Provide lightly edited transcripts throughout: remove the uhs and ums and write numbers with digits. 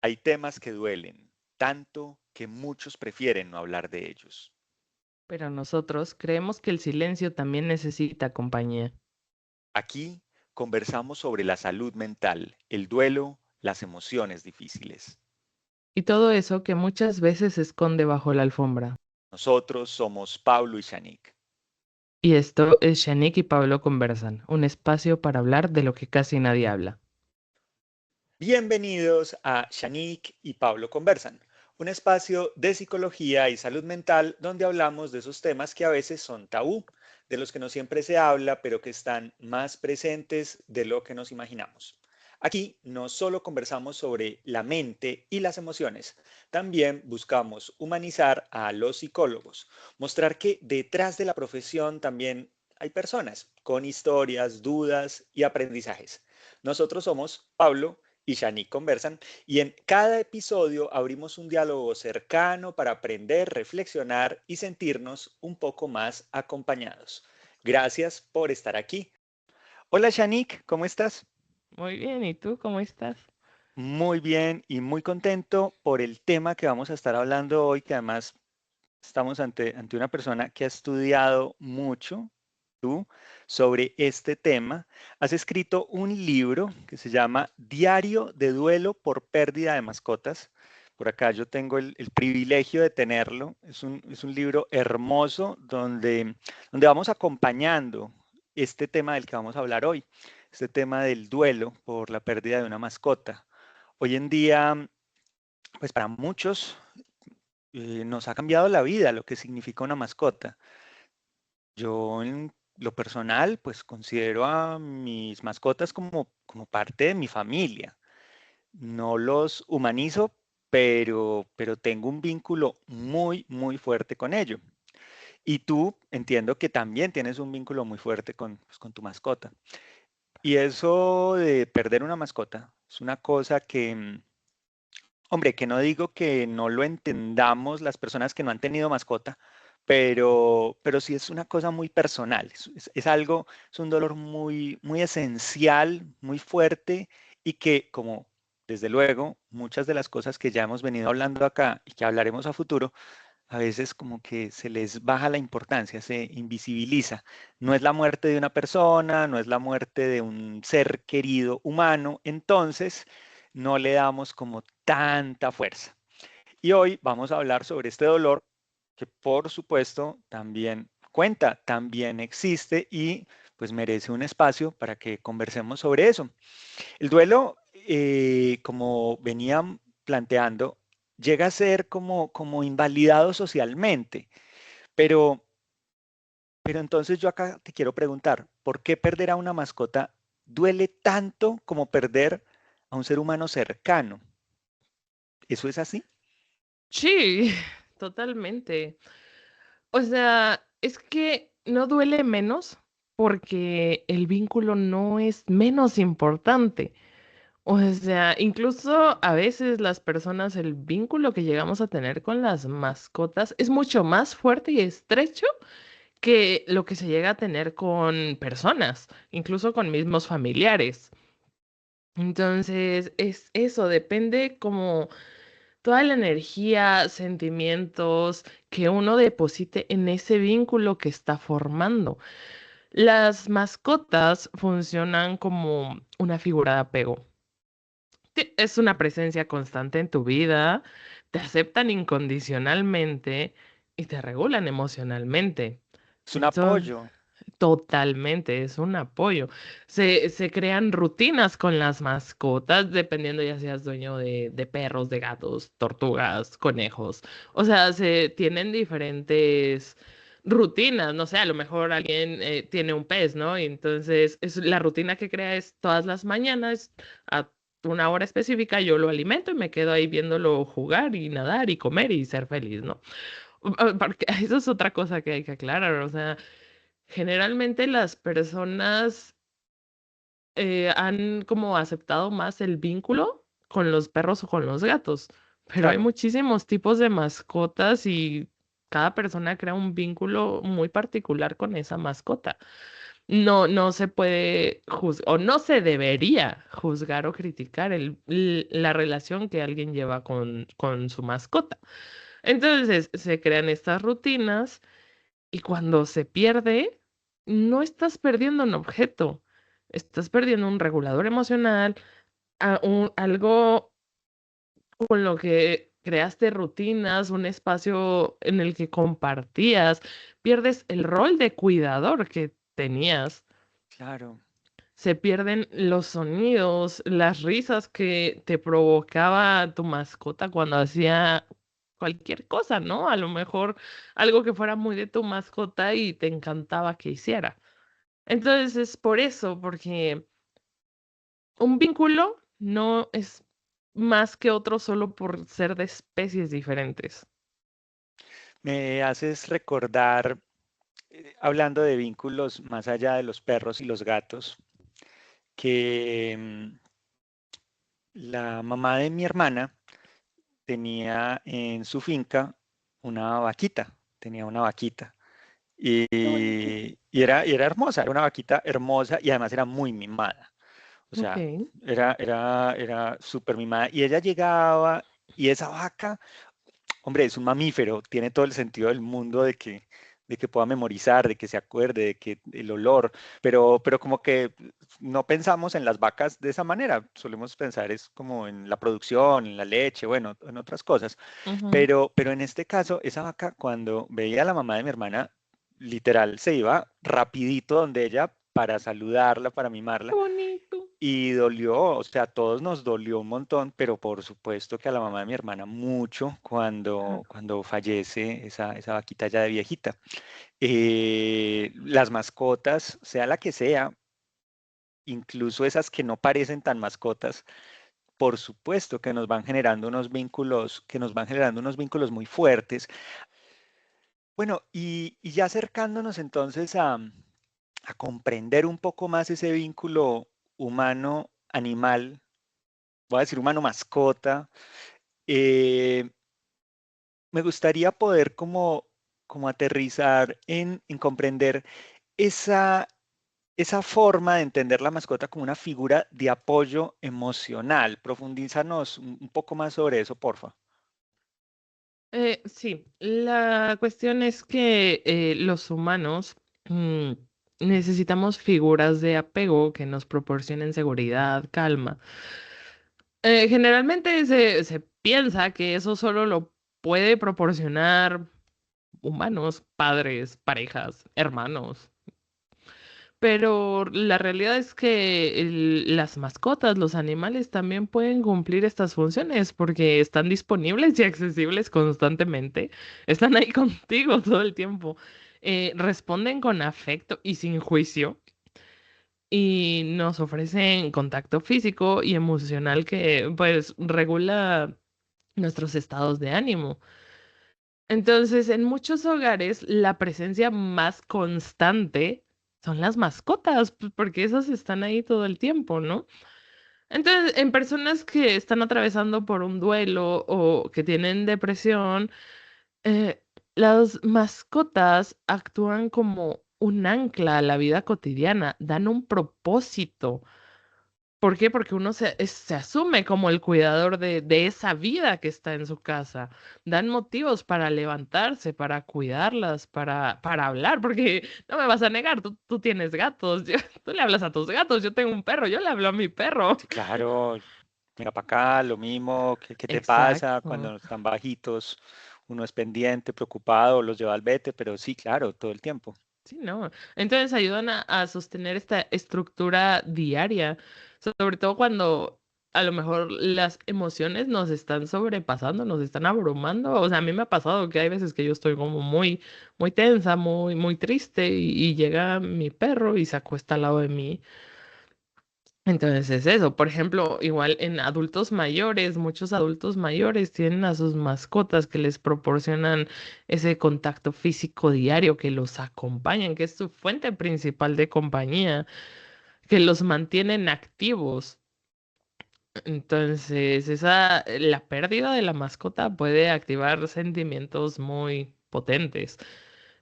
Hay temas que duelen, tanto que muchos prefieren no hablar de ellos. Pero nosotros creemos que el silencio también necesita compañía. Aquí conversamos sobre la salud mental, el duelo, las emociones difíciles. Y todo eso que muchas veces se esconde bajo la alfombra. Nosotros somos Pablo y Shanik. Y esto es Shanik y Pablo Conversan, un espacio para hablar de lo que casi nadie habla. Bienvenidos a Shanik y Pablo Conversan, un espacio de psicología y salud mental donde hablamos de esos temas que a veces son tabú, de los que no siempre se habla, pero que están más presentes de lo que nos imaginamos. Aquí no solo conversamos sobre la mente y las emociones, también buscamos humanizar a los psicólogos, mostrar que detrás de la profesión también hay personas con historias, dudas y aprendizajes. Nosotros somos Pablo y Shanik conversan y en cada episodio abrimos un diálogo cercano para aprender, reflexionar y sentirnos un poco más acompañados. Gracias por estar aquí. Hola Shanik, ¿cómo estás? Muy bien, ¿y tú cómo estás? Muy bien y muy contento por el tema que vamos a estar hablando hoy, que además estamos ante una persona que ha estudiado mucho, tú, sobre este tema. Has escrito un libro que se llama Diario de duelo por pérdida de mascotas. Por acá yo tengo el privilegio de tenerlo. Es un libro hermoso donde vamos acompañando este tema del que vamos a hablar hoy, este tema del duelo por la pérdida de una mascota. Hoy en día, pues para muchos nos ha cambiado la vida lo que significa una mascota. Yo en lo personal, pues considero a mis mascotas como parte de mi familia. No los humanizo, pero tengo un vínculo muy, muy fuerte con ello. Y tú entiendo que también tienes un vínculo muy fuerte con tu mascota. Y eso de perder una mascota es una cosa que, hombre, que no digo que no lo entendamos las personas que no han tenido mascota, pero sí es una cosa muy personal, es algo, es un dolor muy, muy esencial, muy fuerte y que como desde luego muchas de las cosas que ya hemos venido hablando acá y que hablaremos a futuro, a veces como que se les baja la importancia, se invisibiliza. No es la muerte de una persona, no es la muerte de un ser querido humano, entonces no le damos como tanta fuerza. Y hoy vamos a hablar sobre este dolor que por supuesto también cuenta, también existe y pues merece un espacio para que conversemos sobre eso. El duelo, como venían planteando, llega a ser como invalidado socialmente, pero, pero entonces yo acá te quiero preguntar, ¿por qué perder a una mascota duele tanto como perder a un ser humano cercano? ¿Eso es así? Sí, totalmente. O sea, es que no duele menos porque el vínculo no es menos importante. O sea, incluso a veces las personas, el vínculo que llegamos a tener con las mascotas es mucho más fuerte y estrecho que lo que se llega a tener con personas, incluso con mismos familiares. Entonces, es eso, depende como toda la energía, sentimientos que uno deposite en ese vínculo que está formando. Las mascotas funcionan como una figura de apego. Es una presencia constante en tu vida, te aceptan incondicionalmente y te regulan emocionalmente. Es un Entonces, apoyo. totalmente, es un apoyo. Se crean rutinas con las mascotas, dependiendo ya seas dueño de perros, de gatos, tortugas, conejos. O sea, se tienen diferentes rutinas. No sé, a lo mejor alguien tiene un pez, ¿no? Y entonces la rutina que crea es todas las mañanas a una hora específica, yo lo alimento y me quedo ahí viéndolo jugar y nadar y comer y ser feliz, ¿no? Porque eso es otra cosa que hay que aclarar, o sea, generalmente las personas, han como aceptado más el vínculo con los perros o con los gatos, pero hay Claro. muchísimos tipos de mascotas y cada persona crea un vínculo muy particular con esa mascota. no se puede juzgar o no se debería juzgar o criticar la relación que alguien lleva con su mascota. Entonces se crean estas rutinas y cuando se pierde, no estás perdiendo un objeto, estás perdiendo un regulador emocional, algo con lo que creaste rutinas, un espacio en el que compartías, pierdes el rol de cuidador que tenías. Claro, Se pierden los sonidos, las risas que te provocaba tu mascota cuando hacía cualquier cosa, ¿no? A lo mejor algo que fuera muy de tu mascota y te encantaba que hiciera. Entonces es por eso, porque un vínculo no es más que otro solo por ser de especies diferentes. me haces recordar, hablando de vínculos más allá de los perros y los gatos, que la mamá de mi hermana tenía en su finca una vaquita, tenía una vaquita. Qué bonito. Y era hermosa, era una vaquita hermosa y además era muy mimada. O Ok. sea, era súper mimada. Y ella llegaba y esa vaca, hombre, es un mamífero, tiene todo el sentido del mundo de que pueda memorizar, de que se acuerde, de que el olor, pero como que no pensamos en las vacas de esa manera, solemos pensar es como en la producción, en la leche, bueno, en otras cosas. Ujú. Pero en este caso, esa vaca, cuando veía a la mamá de mi hermana, literal, se iba rapidito donde ella para saludarla, para Qué mimarla, bonito. y dolió, o sea, a todos nos dolió un montón, pero por supuesto que a la mamá de mi hermana mucho Claro. cuando fallece esa vaquita ya de viejita. Las mascotas, sea la que sea, incluso esas que no parecen tan mascotas, por supuesto que nos van generando unos vínculos, que nos van generando unos vínculos muy fuertes. Bueno, y ya acercándonos entonces a comprender un poco más ese vínculo humano-animal, voy a decir humano-mascota, eh, me gustaría poder como aterrizar en comprender esa, esa forma de entender la mascota como una figura de apoyo emocional. Profundízanos un poco más sobre eso, porfa. Sí, la cuestión es que los humanos mm, necesitamos figuras de apego que nos proporcionen seguridad, calma. Generalmente se piensa que eso solo lo puede proporcionar humanos, padres, parejas, hermanos. Pero la realidad es que las mascotas, los animales también pueden cumplir estas funciones porque están disponibles y accesibles constantemente. Están ahí contigo todo el tiempo. Responden con afecto y sin juicio y nos ofrecen contacto físico y emocional que pues regula nuestros estados de ánimo. Entonces, en muchos hogares, la presencia más constante son las mascotas, pues, porque esas están ahí todo el tiempo, ¿no? Entonces, en personas que están atravesando por un duelo o que tienen depresión, eh, las mascotas actúan como un ancla a la vida cotidiana, dan un propósito. ¿Por qué? Porque uno se asume como el cuidador de esa vida que está en su casa. Dan motivos para levantarse, para cuidarlas, para hablar, porque no me vas a negar, tú tienes gatos, tú le hablas a tus gatos, yo tengo un perro, yo le hablo a mi perro. Sí, claro, mira para acá, lo mismo, ¿qué te pasa Exacto. cuando están bajitos? Uno es pendiente, preocupado, los lleva al vete, pero sí, claro, todo el tiempo. Sí, no. Entonces ayudan a sostener esta estructura diaria, sobre todo cuando a lo mejor las emociones nos están sobrepasando, nos están abrumando. O sea, a mí me ha pasado que hay veces que yo estoy como muy tensa, muy triste y llega mi perro y se acuesta al lado de mí. Entonces es eso. Por ejemplo, igual en adultos mayores, muchos adultos mayores tienen a sus mascotas que les proporcionan ese contacto físico diario, que los acompañan, que es su fuente principal de compañía, que los mantienen activos. Entonces, la pérdida de la mascota puede activar sentimientos muy potentes.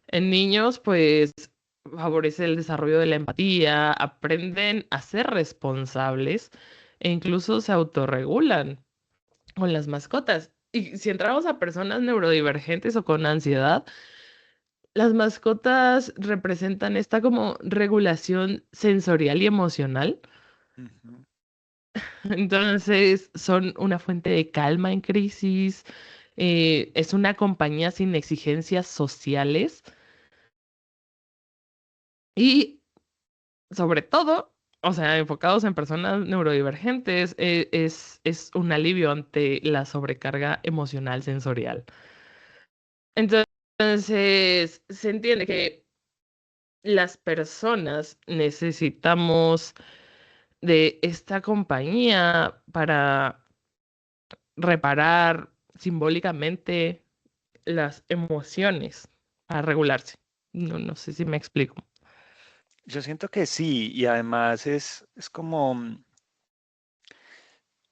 En niños, pues favorece el desarrollo de la empatía, aprenden a ser responsables e incluso se autorregulan con las mascotas. Y si entramos a personas neurodivergentes o con ansiedad, las mascotas representan esta como regulación sensorial y emocional. Ujú. Entonces son una fuente de calma en crisis, es una compañía sin exigencias sociales y sobre todo, o sea, enfocados en personas neurodivergentes, es un alivio ante la sobrecarga emocional sensorial. Entonces, se entiende que las personas necesitamos de esta compañía para reparar simbólicamente las emociones, para regularse. No sé si me explico. Yo siento que sí, y además es como,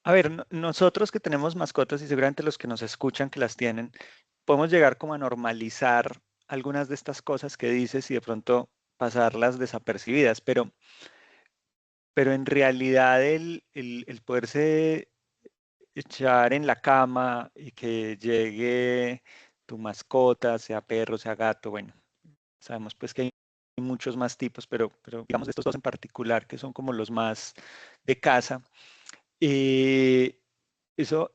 a ver, nosotros que tenemos mascotas y seguramente los que nos escuchan que las tienen, podemos llegar como a normalizar algunas de estas cosas que dices y de pronto pasarlas desapercibidas, pero en realidad el poderse echar en la cama y que llegue tu mascota, sea perro, sea gato, bueno, sabemos pues que hay muchos más tipos, pero digamos estos dos en particular que son como los más de casa. Eh, eso,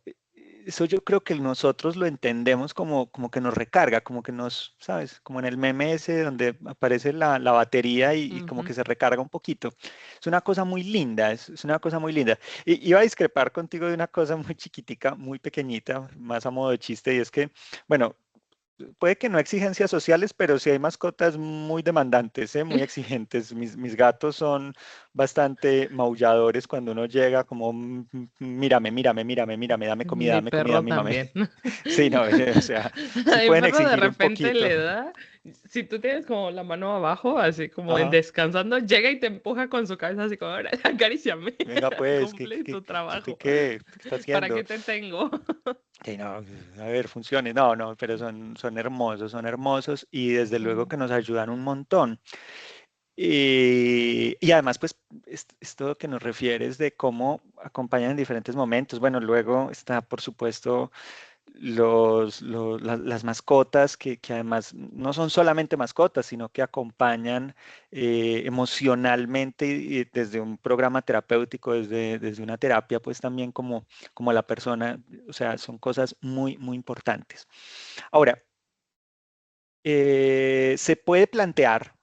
eso yo creo que nosotros lo entendemos como que nos recarga, como que nos, ¿sabes? Como en el meme ese donde aparece la batería y como Ujú. que se recarga un poquito. Es una cosa muy linda, es una cosa muy linda. Y iba a discrepar contigo de una cosa muy chiquitica, muy pequeñita, más a modo de chiste, y es que, bueno, puede que no exigencias sociales, pero sí hay mascotas muy demandantes, ¿eh? Muy exigentes. Mis gatos son bastante maulladores cuando uno llega, como mírame, mírame, mírame, mírame, Mi dame comida, perro mímame. también. Sí, no, o sea, sí A mi pueden perro de exigir un repente poquito. le da, si tú tienes como la mano abajo, así como en Ajá. descansando, llega y te empuja con su cabeza así como, "Ahora, acaríciame, Venga, pues, cumple tu usted trabajo, qué está ¿para qué haciendo? te tengo?" Que no, a ver, funcione. No, no, pero son hermosos y desde luego Ujú. que nos ayudan un montón. Y además, pues, esto que nos refieres de cómo acompañan en diferentes momentos. Bueno, luego está, por supuesto, las mascotas que además no son solamente mascotas, sino que acompañan emocionalmente y desde un programa terapéutico, desde una terapia, pues también como la persona. O sea, son cosas muy, muy importantes. Ahora, se puede plantear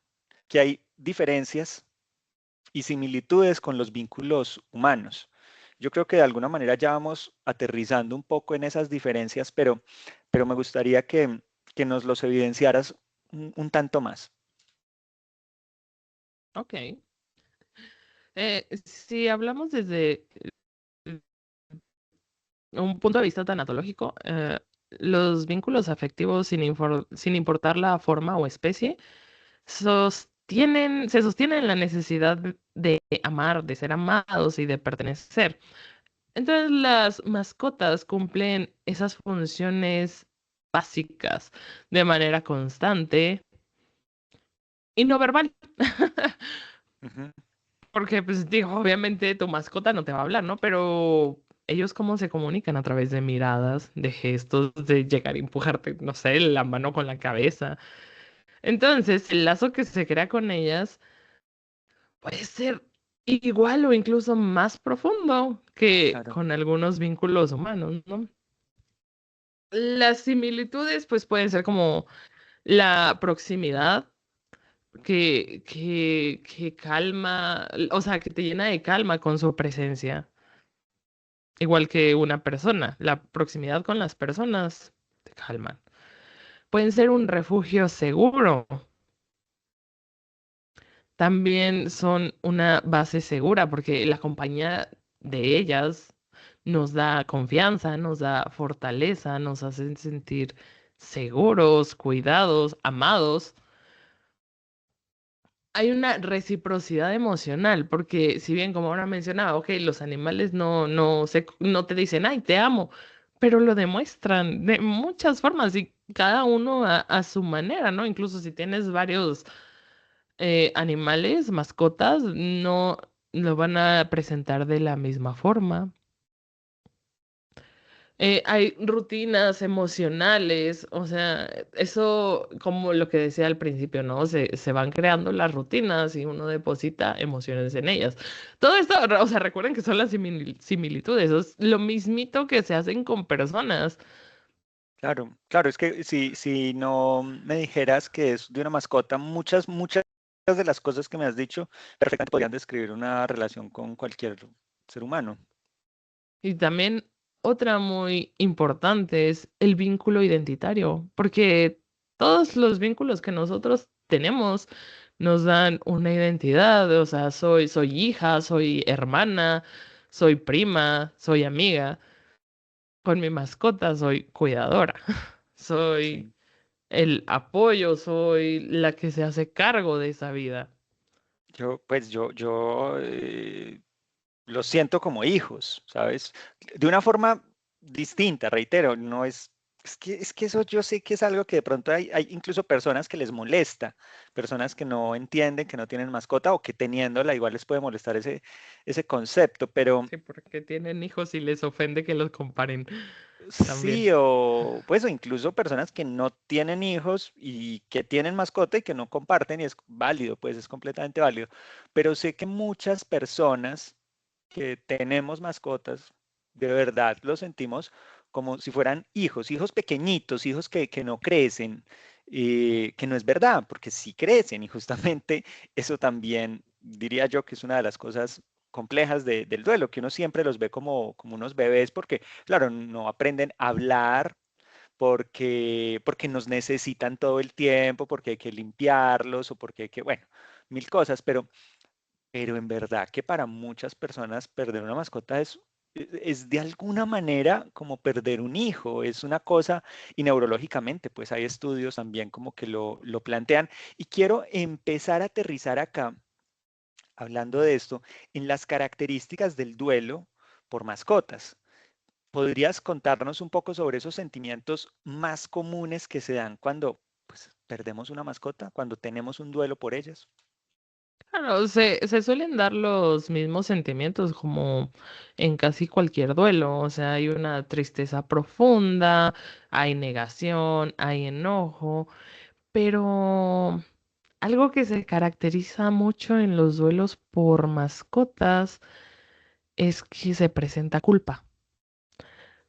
que hay diferencias y similitudes con los vínculos humanos. Yo creo que de alguna manera ya vamos aterrizando un poco en esas diferencias, pero me gustaría que nos los evidenciaras un tanto más. Ok. Si hablamos desde un punto de vista tanatológico, los vínculos afectivos, sin importar la forma o especie, se sostienen en la necesidad de amar, de ser amados y de pertenecer. Entonces, las mascotas cumplen esas funciones básicas de manera constante y no verbal. Ujú. Porque, pues, digo, obviamente tu mascota no te va a hablar, ¿no? Pero ellos cómo se comunican a través de miradas, de gestos, de llegar a empujarte, no sé, la mano con la cabeza. Entonces, el lazo que se crea con ellas puede ser igual o incluso más profundo que Claro. con algunos vínculos humanos, ¿no? Las similitudes, pues, pueden ser como la proximidad que calma, o sea, que te llena de calma con su presencia. Igual que una persona, la proximidad con las personas te calman. Pueden ser un refugio seguro. También son una base segura porque la compañía de ellas nos da confianza, nos da fortaleza, nos hacen sentir seguros, cuidados, amados. Hay una reciprocidad emocional, porque si bien como ahora mencionaba, ok, los animales no te dicen, ay, te amo, pero lo demuestran de muchas formas y cada uno a su manera, ¿no? Incluso si tienes varios animales, mascotas, no lo van a presentar de la misma forma. Hay rutinas emocionales, o sea, eso como lo que decía al principio, ¿no? Se van creando las rutinas y uno deposita emociones en ellas. Todo esto, o sea, recuerden que son las similitudes, es lo mismito que se hacen con personas. Claro, claro, es que si no me dijeras que es de una mascota, muchas de las cosas que me has dicho perfectamente podrían describir una relación con cualquier ser humano. Y también otra muy importante es el vínculo identitario, porque todos los vínculos que nosotros tenemos nos dan una identidad, o sea, soy hija, soy hermana, soy prima, soy amiga, con mi mascota soy cuidadora, soy Sí, el apoyo, soy la que se hace cargo de esa vida. yo los siento como hijos, ¿sabes? De una forma distinta, reitero, no es que eso yo sé que es algo que de pronto hay incluso personas que les molesta, personas que no entienden, que no tienen mascota o que teniéndola igual les puede molestar ese concepto, pero Sí, porque tienen hijos y les ofende que los comparen sí, también. o pues o incluso personas que no tienen hijos y que tienen mascota y que no comparten y es válido, pues es completamente válido, pero sé que muchas personas que tenemos mascotas, de verdad lo sentimos como si fueran hijos, hijos pequeñitos, hijos que no crecen, que no es verdad, porque sí crecen y justamente eso también diría yo que es una de las cosas complejas del duelo, que uno siempre los ve como unos bebés, porque claro, no aprenden a hablar. Porque nos necesitan todo el tiempo, porque hay que limpiarlos o porque hay que, bueno, mil cosas, pero en verdad que para muchas personas perder una mascota es de alguna manera como perder un hijo, es una cosa, y neurológicamente, pues hay estudios también como que lo plantean. Y quiero empezar a aterrizar acá, hablando de esto, en las características del duelo por mascotas. ¿Podrías contarnos un poco sobre esos sentimientos más comunes que se dan cuando pues, perdemos una mascota, cuando tenemos un duelo por ellas? Claro, se suelen dar los mismos sentimientos como en casi cualquier duelo, o sea, hay una tristeza profunda, hay negación, hay enojo, pero algo que se caracteriza mucho en los duelos por mascotas es que se presenta culpa.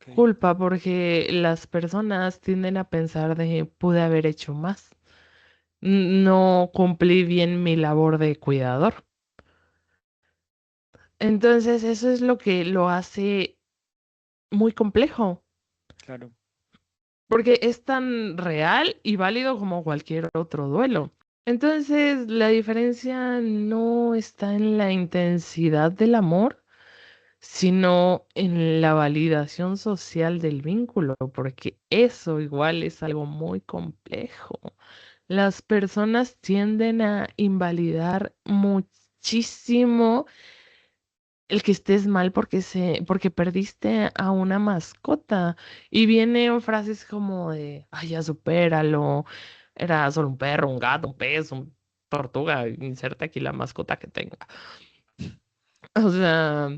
Ok, Culpa porque las personas tienden a pensar de pude haber hecho más, no cumplí bien mi labor de cuidador. Entonces, eso es lo que lo hace muy complejo, claro, porque es tan real y válido como cualquier otro duelo. Entonces, la diferencia no está en la intensidad del amor, sino en la validación social del vínculo, porque eso igual es algo muy complejo. Las personas tienden a invalidar muchísimo el que estés mal porque perdiste a una mascota. Y vienen frases como de, ay, ya supéralo, era solo un perro, un gato, un pez, un tortuga, inserta aquí la mascota que tenga. O sea,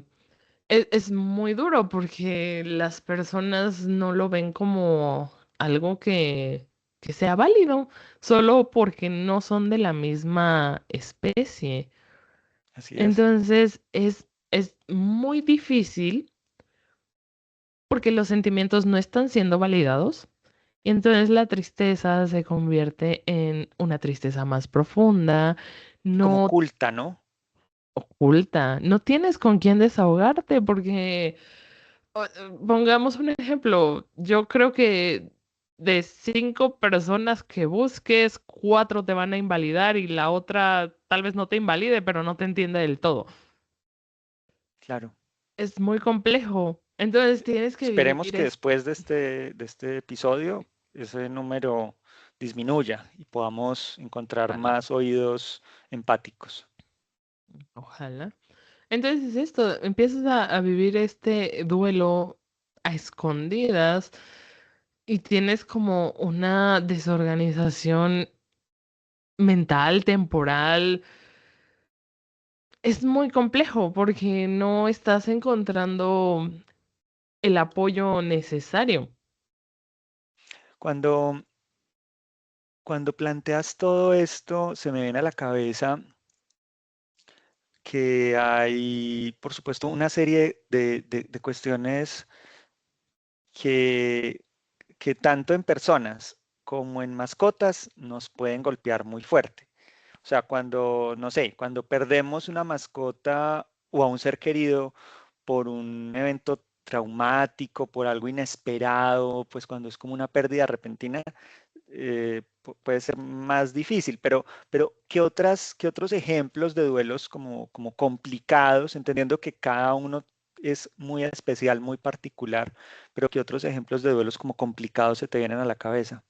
es muy duro porque las personas no lo ven como algo que sea válido, solo porque no son de la misma especie. así es. Entonces es muy difícil porque los sentimientos no están siendo validados y entonces la tristeza se convierte en una tristeza más profunda, Como no oculta, ¿no? oculta, no tienes con quién desahogarte porque, pongamos un ejemplo, yo creo que de 5 personas que busques, 4 te van a invalidar y la otra tal vez no te invalide, pero no te entiende del todo. Claro. Es muy complejo. Entonces tienes que Esperemos vivir que esto. después de este episodio ese número disminuya y podamos encontrar Ojalá, más oídos empáticos. ojalá. Entonces es esto, empiezas a vivir este duelo a escondidas y tienes como una desorganización mental, temporal. Es muy complejo porque no estás encontrando el apoyo necesario. Cuando, cuando planteas todo esto, se me viene a la cabeza que hay, por supuesto, una serie de cuestiones que, que tanto en personas como en mascotas nos pueden golpear muy fuerte. O sea, cuando, no sé, cuando perdemos una mascota o a un ser querido por un evento traumático, por algo inesperado, pues cuando es como una pérdida repentina, puede ser más difícil, pero ¿qué otros ejemplos de duelos como complicados, entendiendo que cada uno es muy especial, muy particular, pero qué otros ejemplos de duelos como complicados se te vienen a la cabeza?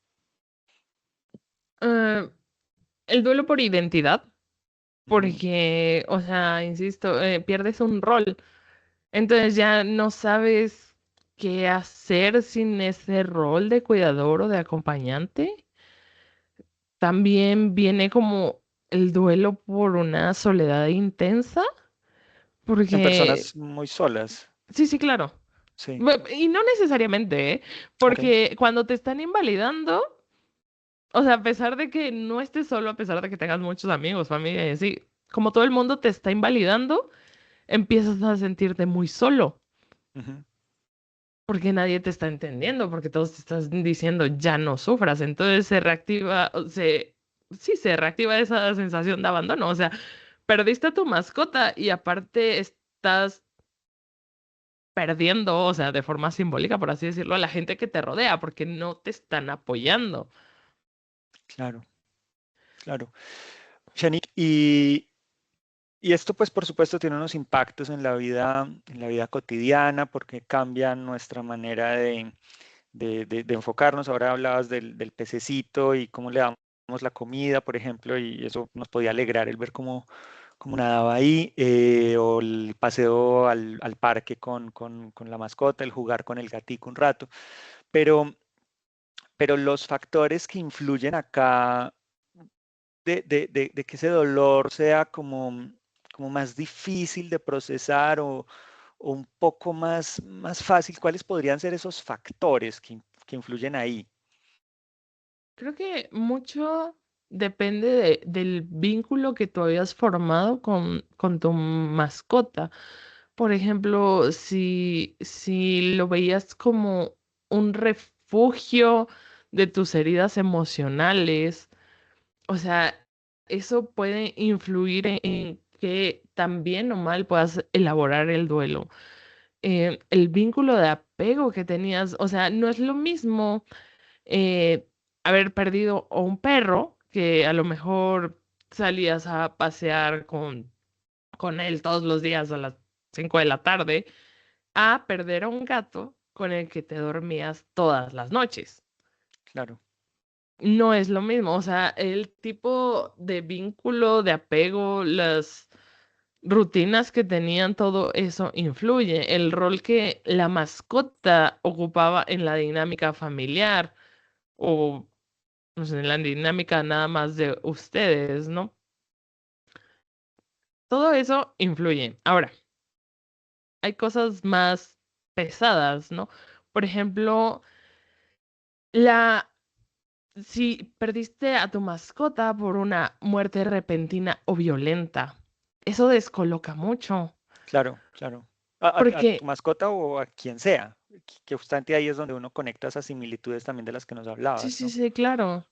Ah, el duelo por identidad, Ujú. porque, o sea, insisto, pierdes un rol. Entonces ya no sabes qué hacer sin ese rol de cuidador o de acompañante. También viene como el duelo por una soledad intensa, En porque personas muy solas, sí, sí, claro. sí, Y no necesariamente, ¿eh? ok. Porque cuando te están invalidando, o sea, a pesar de que no estés solo, a pesar de que tengas muchos amigos, familia y así, como todo el mundo te está invalidando, empiezas a sentirte muy solo. Ujú. Porque nadie te está entendiendo, porque todos te están diciendo ya no sufras. Entonces se reactiva, sí, se reactiva esa sensación de abandono. O sea, perdiste a tu mascota y aparte estás perdiendo, o sea, de forma simbólica, por así decirlo, a la gente que te rodea, porque no te están apoyando. Claro, claro. Shanique, y esto pues por supuesto tiene unos impactos en la vida cotidiana porque cambia nuestra manera de enfocarnos. Ahora hablabas del pececito y cómo le damos la comida, por ejemplo, y eso nos podía alegrar el ver cómo nadaba ahí, o el paseo al parque con la mascota, el jugar con el gatico un rato. Pero, pero los factores que influyen acá de que ese dolor sea como más difícil de procesar o un poco más fácil, ¿cuáles podrían ser esos factores que influyen ahí? Creo que mucho depende del vínculo que tú habías formado con tu mascota. Por ejemplo, si lo veías como un refugio de tus heridas emocionales, o sea, eso puede influir en que tan bien o mal puedas elaborar el duelo. El vínculo de apego que tenías, o sea, no es lo mismo eh, haber perdido o un perro que a lo mejor salías a pasear con él todos los días a las 5 de la tarde, a perder a un gato con el que te dormías todas las noches. Claro, No es lo mismo, o sea, el tipo de vínculo, de apego, las rutinas que tenían, todo eso influye. El rol que la mascota ocupaba en la dinámica familiar o pues, en la dinámica nada más de ustedes, ¿no? Todo eso influye. Ahora, hay cosas más pesadas, ¿no? Por ejemplo, la si perdiste a tu mascota por una muerte repentina o violenta, eso descoloca mucho, claro, claro. A tu porque mascota o a quien sea, que justamente ahí es donde uno conecta esas similitudes también de las que nos sí, hablabas, sí, ¿no? sí, claro.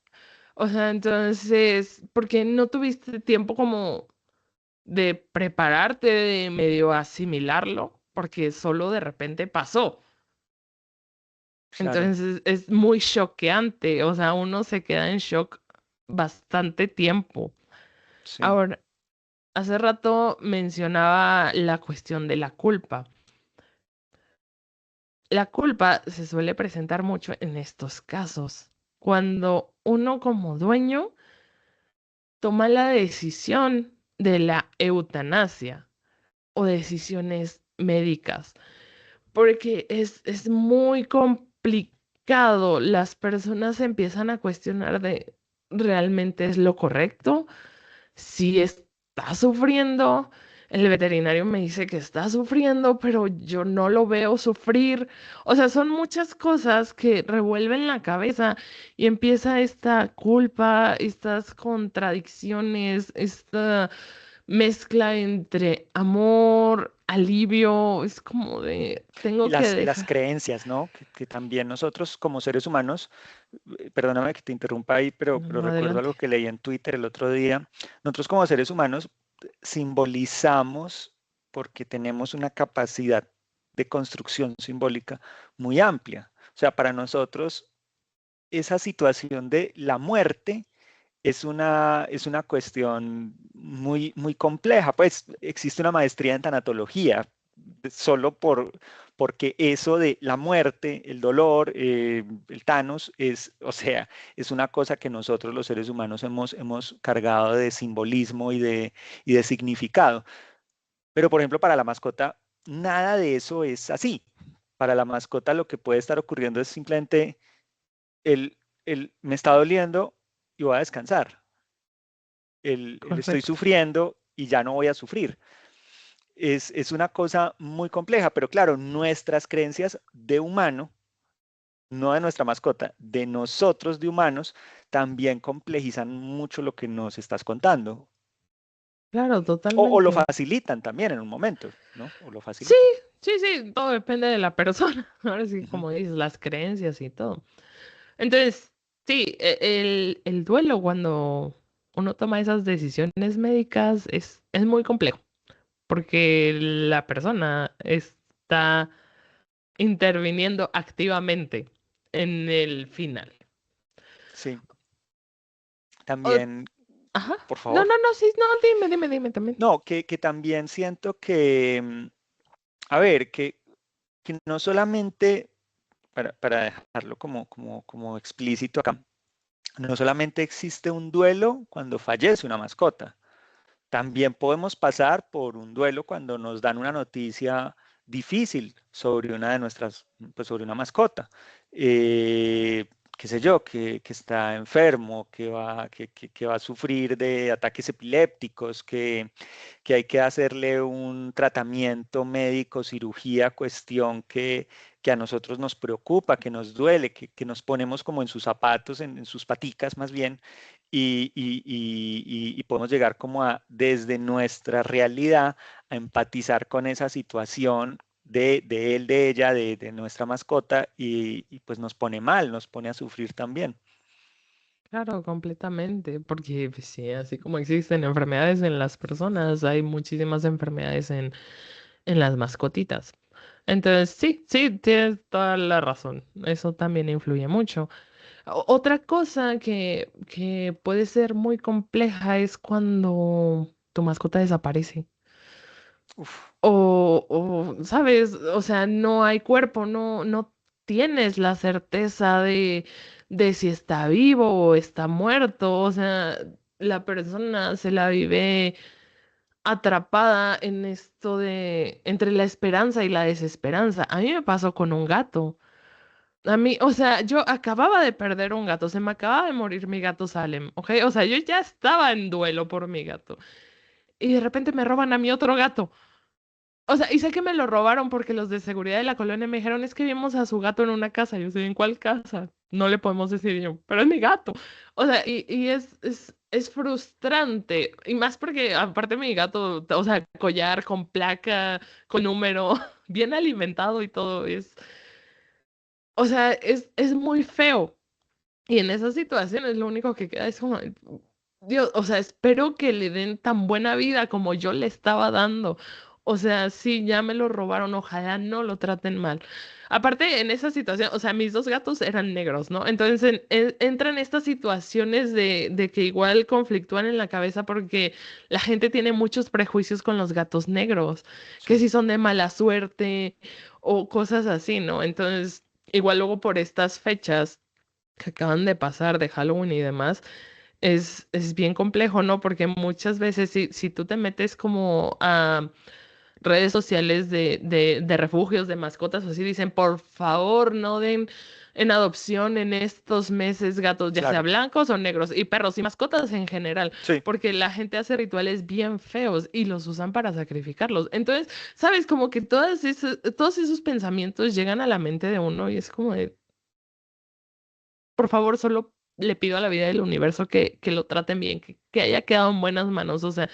O sea, entonces, porque no tuviste tiempo como de prepararte, de medio asimilarlo, porque solo de repente pasó. Claro, Entonces es muy choqueante, o sea, uno se queda en shock bastante tiempo. sí, Ahora, hace rato mencionaba la cuestión de la culpa. La culpa se suele presentar mucho en estos casos, cuando uno como dueño toma la decisión de la eutanasia o decisiones médicas, porque es muy complicado. Las personas se empiezan a cuestionar de, realmente es lo correcto, si está sufriendo. El veterinario me dice que está sufriendo, pero yo no lo veo sufrir. O sea, son muchas cosas que revuelven la cabeza y empieza esta culpa, estas contradicciones, esta mezcla entre amor, alivio. Es como de, Y tengo que las dejar. creencias, ¿no? Que también nosotros como seres humanos, perdóname que te interrumpa ahí, pero No, recuerdo algo adelante. que leí en Twitter el otro día. Nosotros como seres humanos simbolizamos porque tenemos una capacidad de construcción simbólica muy amplia. O sea, para nosotros esa situación de la muerte es una cuestión muy compleja. Pues existe una maestría en tanatología, solo porque eso de la muerte, el dolor, el Thanos, o sea, es una cosa que nosotros los seres humanos hemos cargado de simbolismo y de significado. Pero, por ejemplo, para la mascota, nada de eso es así. Para la mascota lo que puede estar ocurriendo es simplemente me está doliendo y voy a descansar. El estoy Correcto. sufriendo y ya no voy a sufrir. Es una cosa muy compleja, pero claro, nuestras creencias de humano, no de nuestra mascota, de nosotros de humanos, también complejizan mucho lo que nos estás contando. Claro, O lo totalmente. facilitan también en un momento, ¿no? O lo Sí, facilitan. sí, sí, todo depende de la persona. Ahora sí, Ujú. como dices, las creencias y todo. Entonces, sí, el duelo cuando uno toma esas decisiones médicas es muy complejo, porque la persona está interviniendo activamente en el final. Sí, O- también, ajá. por No, favor. no, no, sí, no, dime también. No, que también siento que, a ver, que no solamente, para dejarlo como explícito acá, no solamente existe un duelo cuando fallece una mascota, también podemos pasar por un duelo cuando nos dan una noticia difícil sobre una de nuestras, pues sobre una mascota. Eh, qué sé yo, que está enfermo, que va a sufrir de ataques epilépticos, que hay que hacerle un tratamiento médico, cirugía, cuestión que a nosotros nos preocupa, que nos duele, que nos ponemos como en sus zapatos, en sus paticas más bien, y podemos llegar como a, desde nuestra realidad, a empatizar con esa situación de él, de ella, de nuestra mascota, y pues nos pone mal, nos pone a sufrir también. Claro, completamente, porque pues, sí, así como existen enfermedades en las personas, hay muchísimas enfermedades en las mascotitas. Entonces, sí, sí, tienes toda la razón. Eso también influye mucho. Otra cosa que puede ser muy compleja es cuando tu mascota desaparece. Uf, ¿Sabes? O sea, no hay cuerpo, no tienes la certeza de si está vivo o está muerto. O sea, la persona se la vive atrapada en esto de entre la esperanza y la desesperanza. A mí me pasó con un gato. A mí, o sea, yo acababa de perder un gato, se me acababa de morir mi gato Salem, ¿ok? O sea, yo ya estaba en duelo por mi gato. Y de repente me roban a mi otro gato. O sea, y sé que me lo robaron porque los de seguridad de la colonia me dijeron, es que vimos a su gato en una casa. Yo sé, ¿en cuál casa? No le podemos decir yo, pero es mi gato. O sea, y es frustrante. Y más porque aparte mi gato, o sea, collar con placa, con número, bien alimentado y todo. O sea, es muy feo. Y en esas situaciones lo único que queda es como, Dios, o sea, espero que le den tan buena vida como yo le estaba dando. O sea, sí, ya me lo robaron, ojalá no lo traten mal. Aparte, en esa situación, o sea, mis dos gatos eran negros, ¿no? Entonces entran estas situaciones de que igual conflictúan en la cabeza porque la gente tiene muchos prejuicios con los gatos negros, que sí. si son de mala suerte o cosas así, ¿no? Entonces, igual luego por estas fechas que acaban de pasar de Halloween y demás, es bien complejo, ¿no? Porque muchas veces si tú te metes como a redes sociales de refugios, de mascotas, o así dicen, por favor, no den en adopción en estos meses gatos, ya sea Claro, blancos o negros, y perros y mascotas en general, sí. porque la gente hace rituales bien feos y los usan para sacrificarlos. Entonces, sabes, como que todos esos pensamientos llegan a la mente de uno y es como de, por favor, solo le pido a la vida del universo que lo traten bien, que haya quedado en buenas manos, o sea,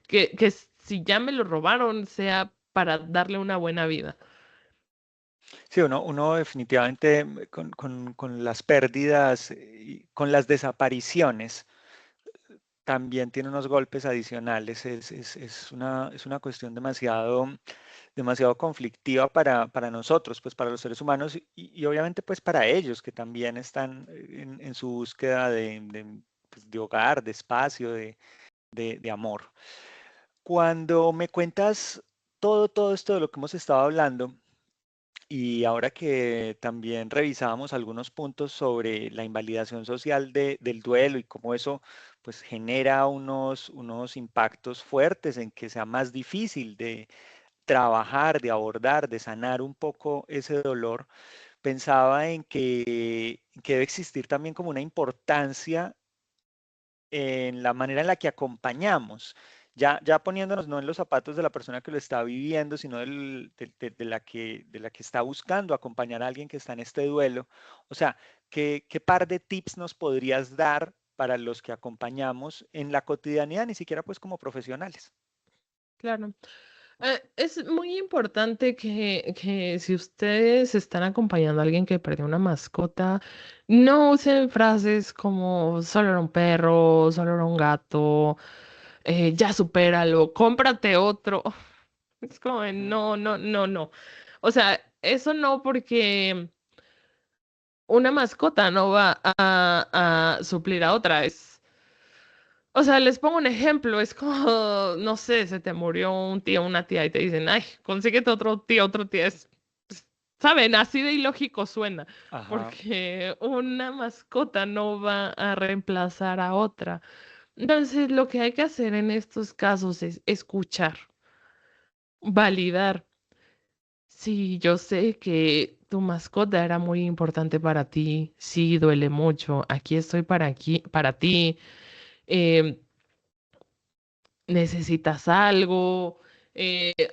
que si ya me lo robaron, sea para darle una buena vida. Sí, uno definitivamente con las pérdidas y con las desapariciones también tiene unos golpes adicionales. Es una cuestión demasiado conflictiva para nosotros, pues para los seres humanos y obviamente pues para ellos que también están en su búsqueda pues, de hogar, de espacio, de amor. Cuando me cuentas todo esto de lo que hemos estado hablando, y ahora que también revisábamos algunos puntos sobre la invalidación social del duelo y cómo eso pues genera unos impactos fuertes en que sea más difícil de trabajar, de abordar, de sanar un poco ese dolor, pensaba que debe existir también como una importancia en la manera en la que acompañamos, ya poniéndonos no en los zapatos de la persona que lo está viviendo, sino de la que está buscando acompañar a alguien que está en este duelo. O sea, ¿qué par de tips nos podrías dar para los que acompañamos en la cotidianidad, ni siquiera pues como profesionales? Claro. Es muy importante que si ustedes están acompañando a alguien que perdió una mascota, no usen frases como solo era un perro, solo era un gato, ya supéralo, cómprate otro. Es como, de, Ujú, no, no, no, no. O sea, eso no porque una mascota no va a suplir a otra. O sea, les pongo un ejemplo, es como, no sé, se te murió un tío, una tía y te dicen, ay, consíguete otro tío, otro tía. Saben, así de ilógico suena, ajá, porque una mascota no va a reemplazar a otra. Entonces, lo que hay que hacer en estos casos es escuchar, validar. Sí, yo sé que tu mascota era muy importante para ti, sí, duele mucho, aquí, para ti. em, Necesitas algo,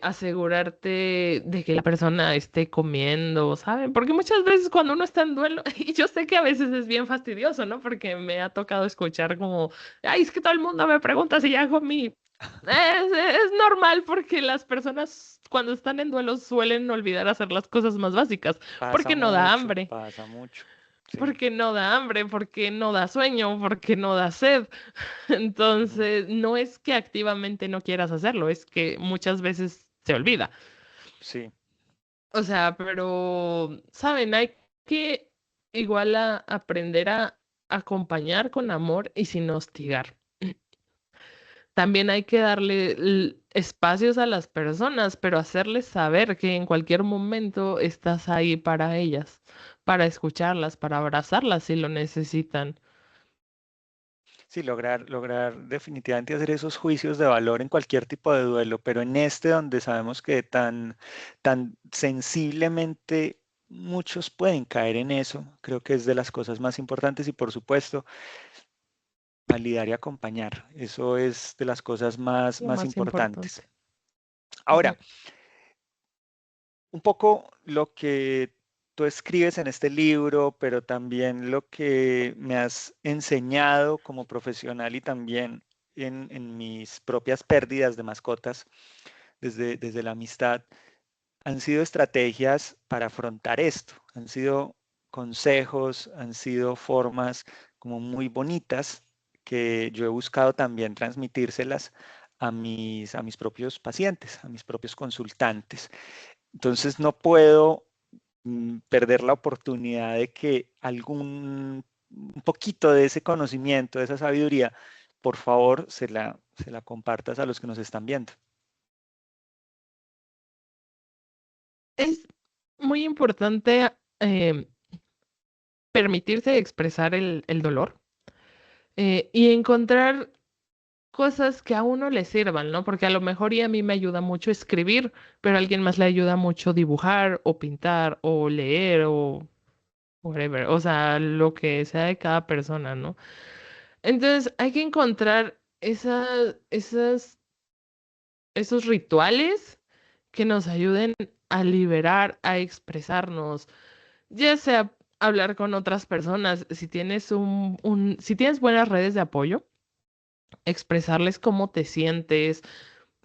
asegurarte de que la persona esté comiendo, ¿saben? Porque muchas veces cuando uno está en duelo, y yo sé que a veces es bien fastidioso, ¿no? Porque me ha tocado escuchar como, ay, es que todo el mundo me pregunta si ya comí. Es normal porque las personas cuando están en duelo suelen olvidar hacer las cosas más básicas, porque no da hambre. pasa mucho, sí. Porque no da hambre, porque no da sueño, porque no da sed. Ujú, Entonces, no es que activamente no quieras hacerlo, es que muchas veces se olvida. sí. O sea, pero, ¿saben? Hay que igual aprender a acompañar con amor y sin hostigar. También hay que darle espacios a las personas, pero hacerles saber que en cualquier momento estás ahí para ellas, para escucharlas, para abrazarlas si lo necesitan. Sí, lograr definitivamente hacer esos juicios de valor en cualquier tipo de duelo, pero en este donde sabemos que tan sensiblemente muchos pueden caer en eso, creo que es de las cosas más importantes y por supuesto, validar y acompañar. Eso es de las cosas Lo más más importantes. importante. Ujú. Ahora, un poco lo que tú escribes en este libro, pero también lo que me has enseñado como profesional y también en mis propias pérdidas de mascotas desde la amistad, han sido estrategias para afrontar esto, han sido consejos, han sido formas como muy bonitas que yo he buscado también transmitírselas a mis propios pacientes, a mis propios consultantes. Entonces no puedo perder la oportunidad de que un poquito de ese conocimiento, de esa sabiduría, por favor, se la compartas a los que nos están viendo. Es muy importante permitirse expresar el dolor y encontrar cosas que a uno le sirvan, ¿no? Porque a lo mejor y a mí me ayuda mucho escribir, pero a alguien más le ayuda mucho dibujar o pintar o leer o whatever, o sea, lo que sea de cada persona, ¿no? Entonces hay que encontrar esos rituales que nos ayuden a liberar, a expresarnos, ya sea hablar con otras personas, si tienes si tienes buenas redes de apoyo, expresarles cómo te sientes,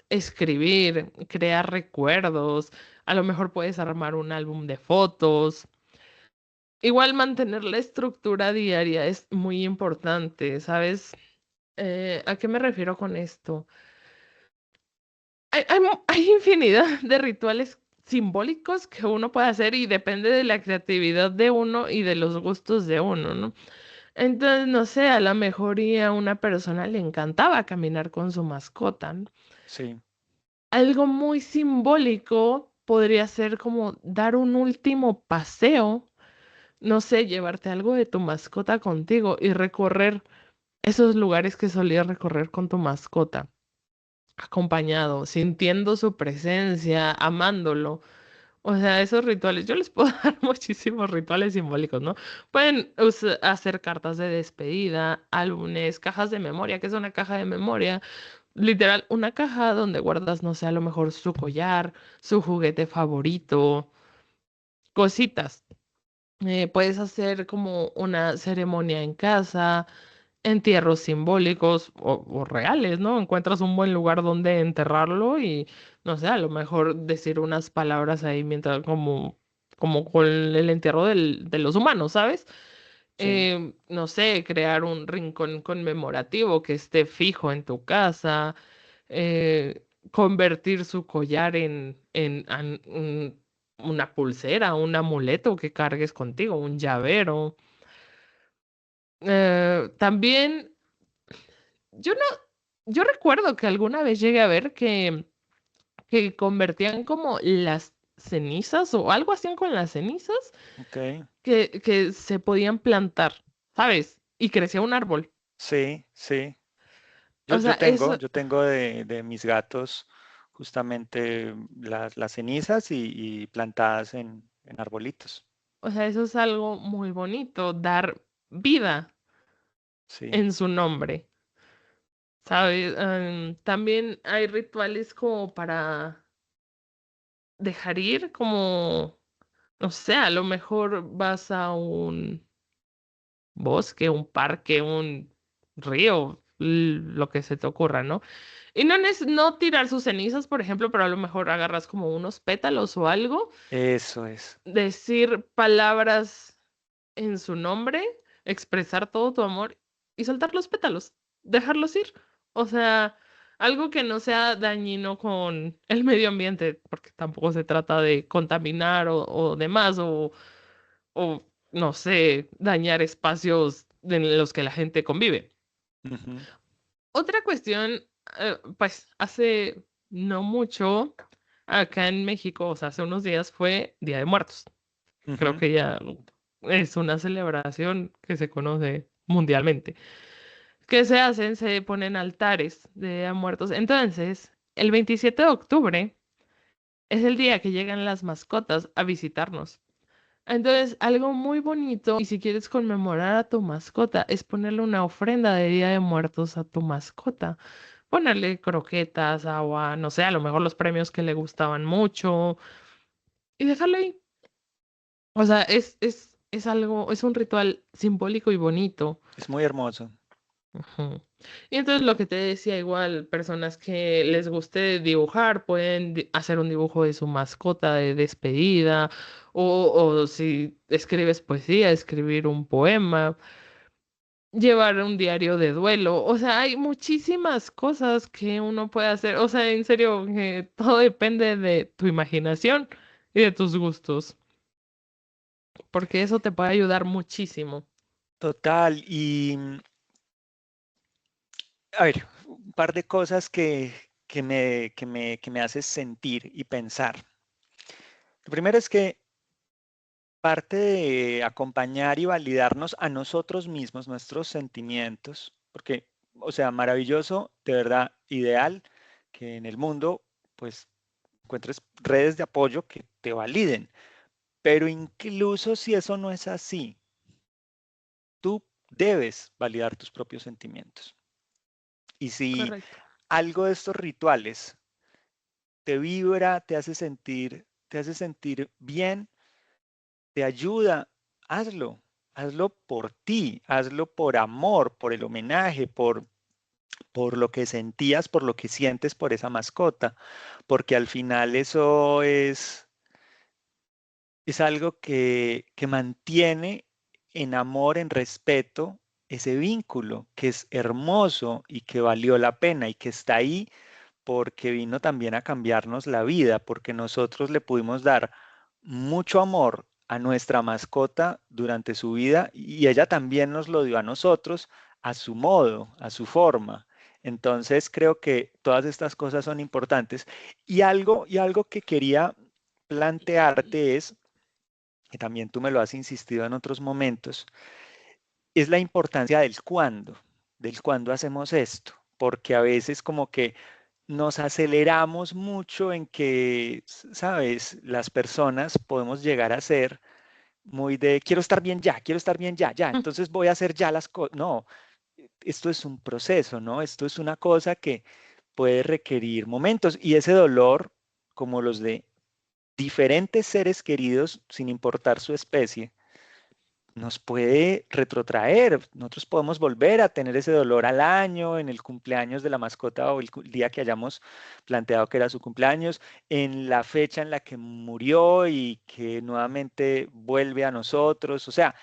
escribir, crear recuerdos, a lo mejor puedes armar un álbum de fotos. Igual mantener la estructura diaria es muy importante, ¿sabes? ¿A qué me refiero con esto? Hay infinidad de rituales simbólicos que uno puede hacer y depende de la creatividad de uno y de los gustos de uno, ¿no? Entonces, no sé, a lo mejor y a una persona le encantaba caminar con su mascota, ¿no? Sí, Algo muy simbólico podría ser como dar un último paseo, no sé, llevarte algo de tu mascota contigo y recorrer esos lugares que solías recorrer con tu mascota, acompañado, sintiendo su presencia, amándolo. O sea, esos rituales, yo les puedo dar muchísimos rituales simbólicos, ¿no? Pueden hacer cartas de despedida, álbumes, cajas de memoria, que es una caja de memoria. Literal, una caja donde guardas, no sé, a lo mejor su collar, su juguete favorito, cositas. Puedes hacer como una ceremonia en casa, entierros simbólicos o reales, ¿no? Encuentras un buen lugar donde enterrarlo y, no sé, a lo mejor decir unas palabras ahí mientras, como con el entierro de los humanos, ¿sabes? sí. No sé, crear un rincón conmemorativo que esté fijo en tu casa, convertir su collar en una pulsera, un amuleto que cargues contigo, un llavero. También, yo no, yo recuerdo que alguna vez llegué a ver que convertían como las cenizas o algo hacían con las cenizas Ok. que se podían plantar, ¿sabes? Y crecía un árbol. Sí, sí. O sea, Yo tengo de mis gatos justamente las cenizas y plantadas en arbolitos. eso es algo muy bonito, dar vida Sí. en su nombre, ¿sabes? También hay rituales como para dejar ir, como, no sé, a lo mejor vas a un bosque, un parque, un río, lo que se te ocurra, ¿no? Y no tirar sus cenizas, por ejemplo, pero a lo mejor agarras como unos pétalos o algo, Eso es. decir palabras en su nombre, expresar todo tu amor y soltar los pétalos, dejarlos ir. O sea, algo que no sea dañino con el medio ambiente, porque tampoco se trata de contaminar o demás, o no sé, dañar espacios en los que la gente convive. Ujú, Otra cuestión, pues hace no mucho, acá en México, o sea, hace unos días fue Día de Muertos. Creo ujú. que ya es una celebración que se conoce mundialmente. ¿Qué se hacen? Se ponen altares de Día de Muertos. Entonces, el 27 de octubre es el día que llegan las mascotas a visitarnos. Entonces, algo muy bonito, y si quieres conmemorar a tu mascota, es ponerle una ofrenda de Día de Muertos a tu mascota. Ponerle croquetas, agua, no sé, a lo mejor los premios que le gustaban mucho y dejarlo ahí. O sea, es algo, es un ritual simbólico y bonito. Es muy hermoso. Ujú. Y entonces lo que te decía, igual, personas que les guste dibujar, pueden hacer un dibujo de su mascota de despedida, o si escribes poesía, escribir un poema, llevar un diario de duelo. O sea, hay muchísimas cosas que uno puede hacer. O sea, en serio, que todo depende de tu imaginación y de tus gustos, porque eso te puede ayudar muchísimo. Total. Y a ver, un par de cosas que me haces sentir y pensar. Lo primero es que parte de acompañar y validarnos a nosotros mismos, nuestros sentimientos, porque, o sea, maravilloso, de verdad, ideal que en el mundo, pues, encuentres redes de apoyo que te validen, Pero incluso si eso no es así, tú debes validar tus propios sentimientos. Y si Correcto. algo de estos rituales te vibra, te hace sentir bien, te ayuda, hazlo. Hazlo por ti, hazlo por amor, por el homenaje, por lo que sentías, por lo que sientes por esa mascota, porque al final eso es algo que mantiene en amor, en respeto, ese vínculo que es hermoso y que valió la pena y que está ahí porque vino también a cambiarnos la vida, porque nosotros le pudimos dar mucho amor a nuestra mascota durante su vida y ella también nos lo dio a nosotros a su modo, a su forma. Entonces creo que todas estas cosas son importantes. Y algo que quería plantearte es, que también tú me lo has insistido en otros momentos, es la importancia del cuándo hacemos esto, porque a veces como que nos aceleramos mucho en que, sabes, las personas podemos llegar a ser muy de quiero estar bien ya, quiero estar bien ya, ya, entonces voy a hacer ya las cosas. No, esto es un proceso, ¿no? Esto es una cosa que puede requerir momentos y ese dolor, como los de diferentes seres queridos, sin importar su especie, nos puede retrotraer. Nosotros podemos volver a tener ese dolor al año, en el cumpleaños de la mascota o el día que hayamos planteado que era su cumpleaños, en la fecha en la que murió y que nuevamente vuelve a nosotros. O sea,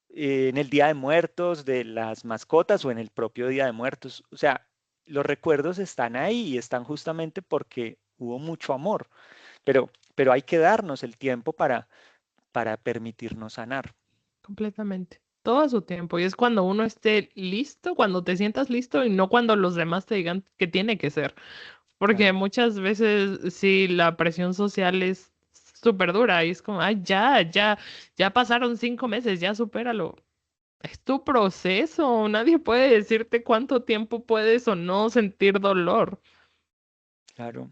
en el Día de Muertos de las mascotas o en el propio Día de Muertos. O sea, los recuerdos están ahí y están justamente porque hubo mucho amor, pero hay que darnos el tiempo para permitirnos sanar. Completamente. Todo a su tiempo. Y es cuando uno esté listo, cuando te sientas listo y no cuando los demás te digan que tiene que ser. Porque Claro. muchas veces sí, la presión social es súper dura y es como, ay, ya pasaron 5 meses, ya supéralo. Es tu proceso. Nadie puede decirte cuánto tiempo puedes o no sentir dolor. Claro.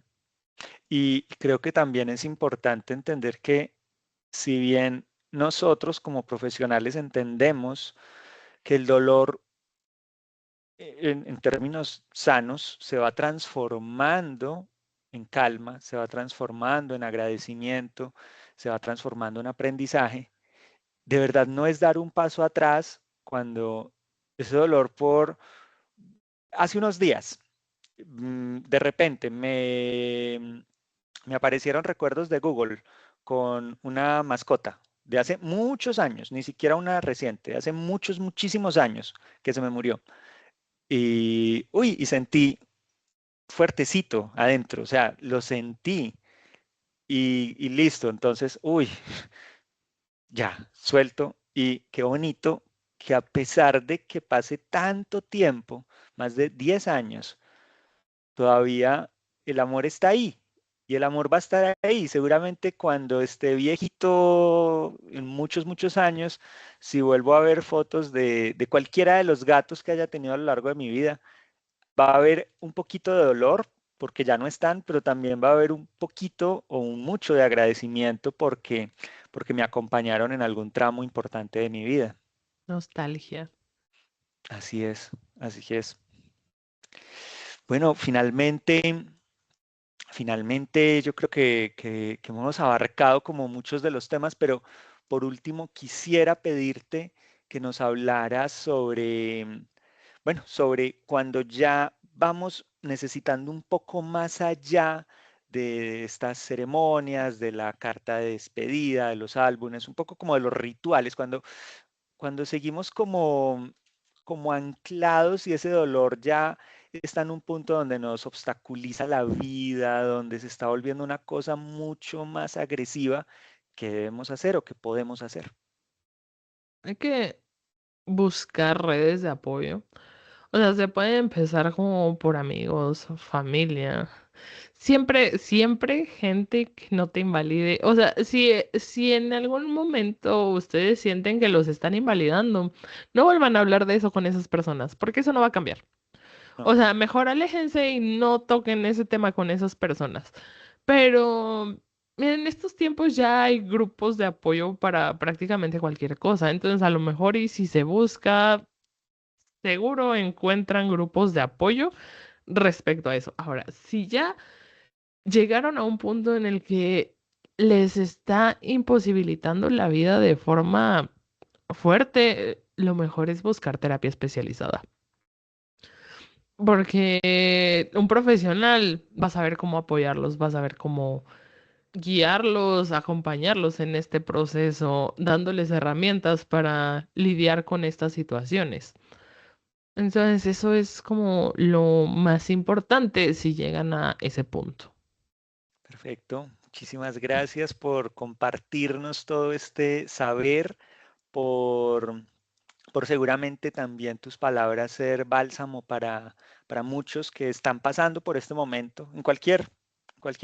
Y creo que también es importante entender que si bien nosotros como profesionales entendemos que el dolor en términos sanos se va transformando en calma, se va transformando en agradecimiento, se va transformando en aprendizaje, de verdad no es dar un paso atrás cuando ese dolor por hace unos días, de repente me aparecieron recuerdos de Google con una mascota de hace muchos años, ni siquiera una reciente, de hace muchos, muchísimos años que se me murió. Y, uy, y sentí fuertecito adentro, o sea, lo sentí y listo. Entonces, uy, ya, suelto y qué bonito que a pesar de que pase tanto tiempo, más de 10 años, todavía el amor está ahí y el amor va a estar ahí. Seguramente cuando esté viejito, en muchos, muchos años, si vuelvo a ver fotos de cualquiera de los gatos que haya tenido a lo largo de mi vida, va a haber un poquito de dolor porque ya no están, pero también va a haber un poquito o un mucho de agradecimiento porque me acompañaron en algún tramo importante de mi vida. Nostalgia. Así es, así es. Bueno, finalmente yo creo que hemos abarcado como muchos de los temas, pero por último quisiera pedirte que nos hablaras sobre, bueno, sobre cuando ya vamos necesitando un poco más allá de estas ceremonias, de la carta de despedida, de los álbumes, un poco como de los rituales, cuando seguimos como anclados y ese dolor ya está en un punto donde nos obstaculiza la vida, donde se está volviendo una cosa mucho más agresiva que debemos hacer o que podemos hacer. Hay que buscar redes de apoyo. O sea, se puede empezar como por amigos, familia. Siempre gente que no te invalide. O sea, si en algún momento ustedes sienten que los están invalidando, no vuelvan a hablar de eso con esas personas, porque eso no va a cambiar. No, O sea, mejor aléjense y no toquen ese tema con esas personas. Pero en estos tiempos ya hay grupos de apoyo para prácticamente cualquier cosa. Entonces, a lo mejor y si se busca, seguro encuentran grupos de apoyo respecto a eso. Ahora, si ya llegaron a un punto en el que les está imposibilitando la vida de forma fuerte, lo mejor es buscar terapia especializada. Porque un profesional va a saber cómo apoyarlos, va a saber cómo guiarlos, acompañarlos en este proceso, dándoles herramientas para lidiar con estas situaciones. Entonces, eso es como lo más importante si llegan a ese punto. Perfecto. Muchísimas gracias por compartirnos todo este saber, por, por seguramente también tus palabras ser bálsamo para muchos que están pasando por este momento, en cualquier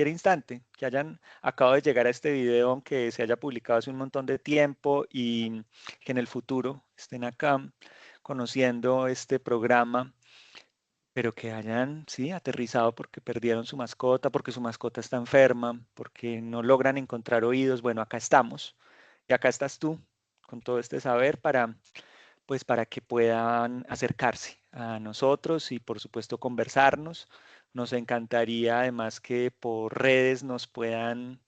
instante, que hayan acabado de llegar a este video, aunque se haya publicado hace un montón de tiempo y que en el futuro estén acá conociendo este programa, pero que hayan, sí, aterrizado porque perdieron su mascota, porque su mascota está enferma, porque no logran encontrar oídos. Bueno, acá estamos y acá estás tú con todo este saber pues para que puedan acercarse a nosotros y por supuesto conversarnos. Nos encantaría además que por redes nos puedan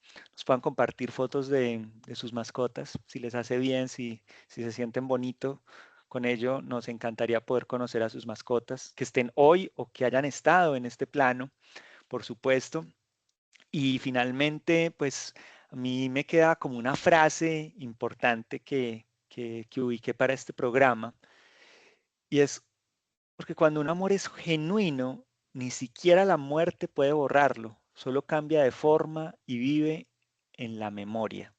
compartir fotos de sus mascotas, si les hace bien, si se sienten bonito con ello, nos encantaría poder conocer a sus mascotas, que estén hoy o que hayan estado en este plano, por supuesto. Y finalmente, pues a mí me queda como una frase importante que ubiqué para este programa, y es porque cuando un amor es genuino, ni siquiera la muerte puede borrarlo, solo cambia de forma y vive en la memoria.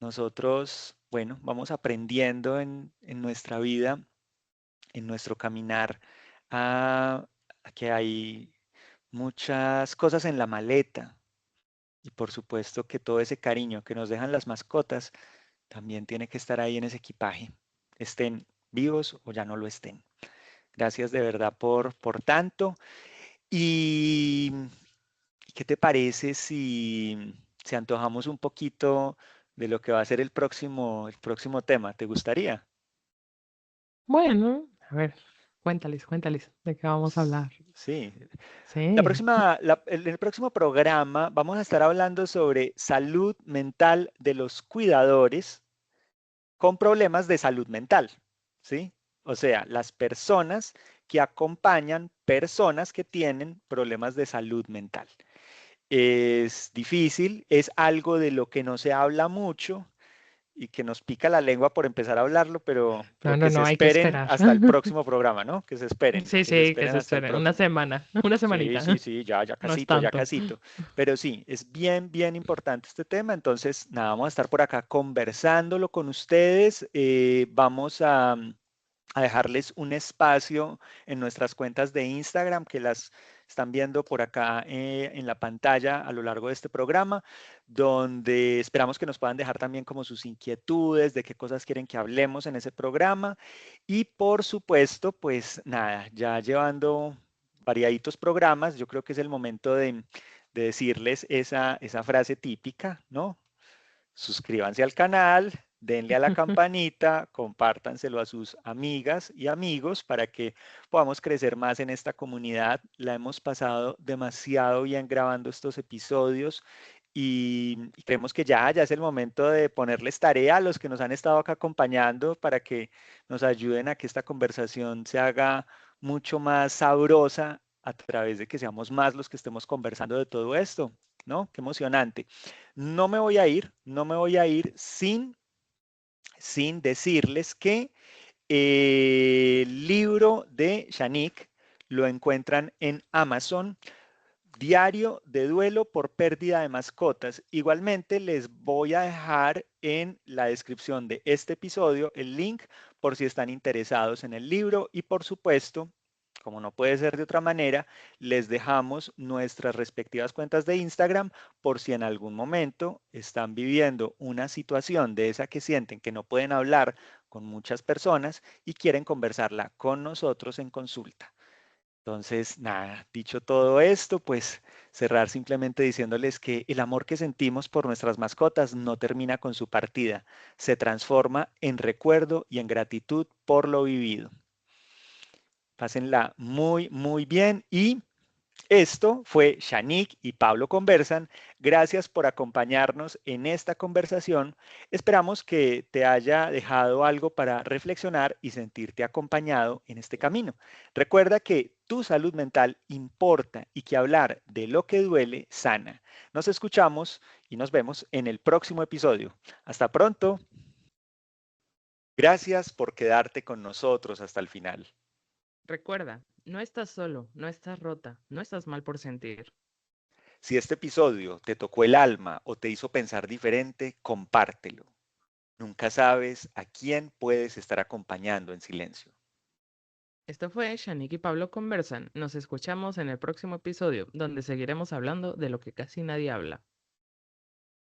Nosotros, bueno, vamos aprendiendo en nuestra vida, en nuestro caminar, a que hay muchas cosas en la maleta y por supuesto que todo ese cariño que nos dejan las mascotas también tiene que estar ahí en ese equipaje, estén vivos o ya no lo estén. Gracias de verdad por tanto. ¿Y qué te parece si antojamos un poquito de lo que va a ser el próximo tema? ¿Te gustaría? Bueno, a ver, cuéntales de qué vamos a hablar. Sí. Sí. En el próximo programa vamos a estar hablando sobre salud mental de los cuidadores con problemas de salud mental, ¿sí? O sea, las personas que acompañan personas que tienen problemas de salud mental. Es difícil, es algo de lo que no se habla mucho y que nos pica la lengua por empezar a hablarlo, pero No, que no, se no, hay que esperen esperar. hasta el próximo programa, ¿no? Que se esperen, Sí, que se sí, que esperen se hasta el esperen. Una próximo. semana, una Sí, semanita. sí, sí, ya No es casito, ya tanto. casito. Pero sí, es bien, bien importante este tema. Entonces, nada, vamos a estar por acá conversándolo con ustedes. Vamos a dejarles un espacio en nuestras cuentas de Instagram que las están viendo por acá en la pantalla a lo largo de este programa, donde esperamos que nos puedan dejar también como sus inquietudes, de qué cosas quieren que hablemos en ese programa. Y por supuesto, pues nada, ya llevando variaditos programas, yo creo que es el momento de decirles esa frase típica, ¿no? Suscríbanse al canal, denle a la campanita, compártanselo a sus amigas y amigos para que podamos crecer más en esta comunidad. La hemos pasado demasiado bien grabando estos episodios y creemos que ya es el momento de ponerles tarea a los que nos han estado acá acompañando para que nos ayuden a que esta conversación se haga mucho más sabrosa a través de que seamos más los que estemos conversando de todo esto, ¿no? Qué emocionante. No me voy a ir sin decirles que el libro de Shanik lo encuentran en Amazon, Diario de duelo por pérdida de mascotas. Igualmente les voy a dejar en la descripción de este episodio el link por si están interesados en el libro y por supuesto, como no puede ser de otra manera, les dejamos nuestras respectivas cuentas de Instagram por si en algún momento están viviendo una situación de esa que sienten que no pueden hablar con muchas personas y quieren conversarla con nosotros en consulta. Entonces, nada, dicho todo esto, pues cerrar simplemente diciéndoles que el amor que sentimos por nuestras mascotas no termina con su partida, se transforma en recuerdo y en gratitud por lo vivido. Pásenla muy, muy bien y esto fue Shanique y Pablo Conversan. Gracias por acompañarnos en esta conversación. Esperamos que te haya dejado algo para reflexionar y sentirte acompañado en este camino. Recuerda que tu salud mental importa y que hablar de lo que duele sana. Nos escuchamos y nos vemos en el próximo episodio. Hasta pronto. Gracias por quedarte con nosotros hasta el final. Recuerda, no estás solo, no estás rota, no estás mal por sentir. Si este episodio te tocó el alma o te hizo pensar diferente, compártelo. Nunca sabes a quién puedes estar acompañando en silencio. Esto fue Shanik y Pablo Conversan. Nos escuchamos en el próximo episodio, donde seguiremos hablando de lo que casi nadie habla.